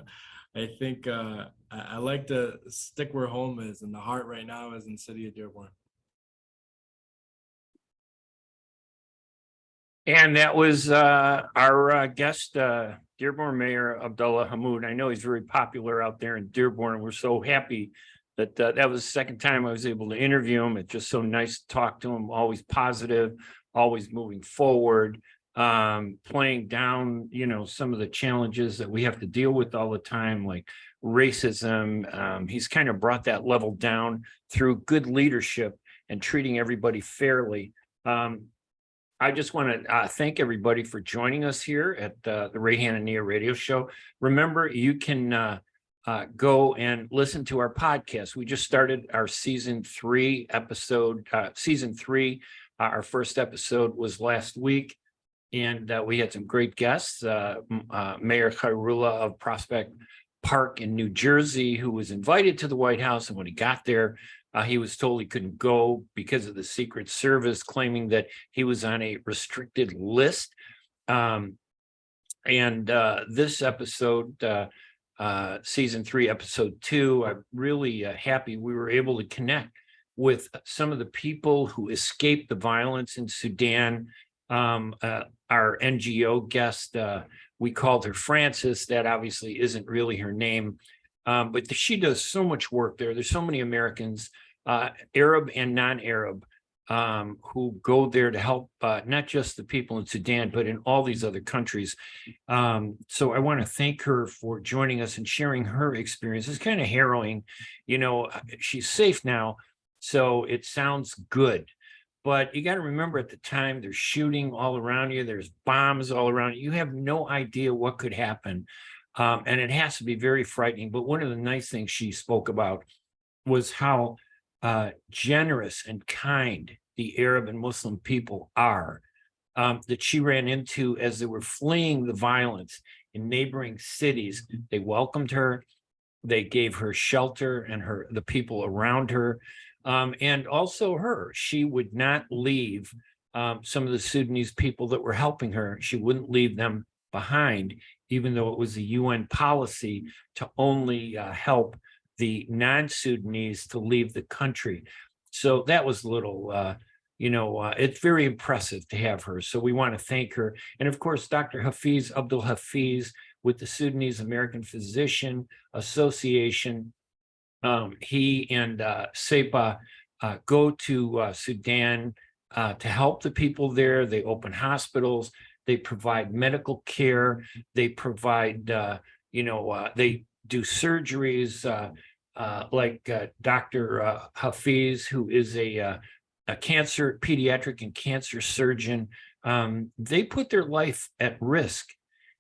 I think I like to stick where home is, and the heart right now is in the city of Dearborn. And that was our guest, Dearborn Mayor Abdullah Hammoud. I know he's very popular out there in Dearborn, and we're so happy that that was the second time I was able to interview him. It's just so nice to talk to him, always positive, always moving forward, playing down, some of the challenges that we have to deal with all the time, like racism. He's kind of brought that level down through good leadership and treating everybody fairly. I just want to thank everybody for joining us here at the Ray Hanania radio show. Remember, you can go and listen to our podcast. We just started our season 3 episode. Our first episode was last week, and we had some great guests. Mayor Khairullah of Prospect Park in New Jersey, who was invited to the White House, and when he got there, he was told he couldn't go because of the Secret Service, claiming that he was on a restricted list. This episode, season 3, episode 2, I'm really happy we were able to connect with some of the people who escaped the violence in Sudan. Our NGO guest, we called her Frances. That obviously isn't really her name, but she does so much work there. There's so many Americans, Arab and non-Arab, who go there to help not just the people in Sudan, but in all these other countries. So I want to thank her for joining us and sharing her experience. It's kind of harrowing. She's safe now, so it sounds good. But you got to remember, at the time, there's shooting all around you. There's bombs all around you. You have no idea what could happen. And it has to be very frightening. But one of the nice things she spoke about was how generous and kind the Arab and Muslim people are, that she ran into as they were fleeing the violence in neighboring cities. They welcomed her, they gave her shelter, and the people around her, and also her. She would not leave some of the Sudanese people that were helping her. She wouldn't leave them behind, even though it was a UN policy to only help the non-Sudanese to leave the country. So that was a little, it's very impressive to have her. So we want to thank her. And of course, Dr. Hafeez AbdelHafeez with the Sudanese American Physicians Association. He and SEPA go to Sudan to help the people there. They open hospitals. They provide medical care. They provide, they do surgeries, like Dr. Hafeez, who is a pediatric and cancer surgeon. They put their life at risk.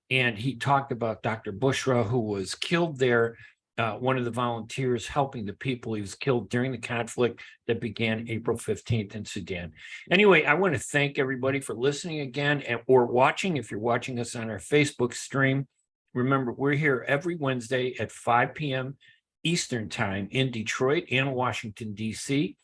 And he talked about Dr. Bushra, who was killed there, one of the volunteers helping the people. He was killed during the conflict that began April 15th in Sudan. Anyway, I want to thank everybody for listening again or watching. If you're watching us on our Facebook stream, remember, we're here every Wednesday at 5 p.m. Eastern Time in Detroit and Washington, D.C.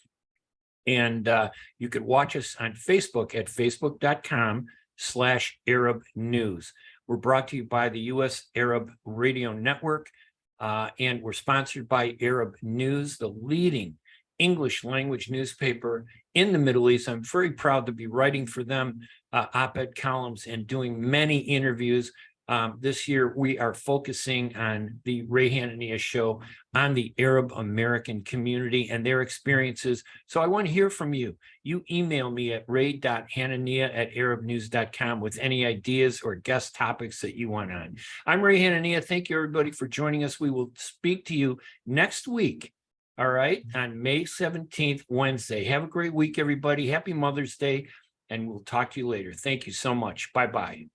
And you could watch us on Facebook at facebook.com/Arab News. We're brought to you by the U.S. Arab Radio Network, and we're sponsored by Arab News, the leading English language newspaper in the Middle East. I'm very proud to be writing for them, op-ed columns, and doing many interviews. This year, we are focusing on the Ray Hanania show on the Arab American community and their experiences. So I want to hear from you. You email me at ray.hanania@arabnews.com with any ideas or guest topics that you want on. I'm Ray Hanania. Thank you, everybody, for joining us. We will speak to you next week, all right, on May 17th, Wednesday. Have a great week, everybody. Happy Mother's Day. and we'll talk to you later. Thank you so much. Bye-bye.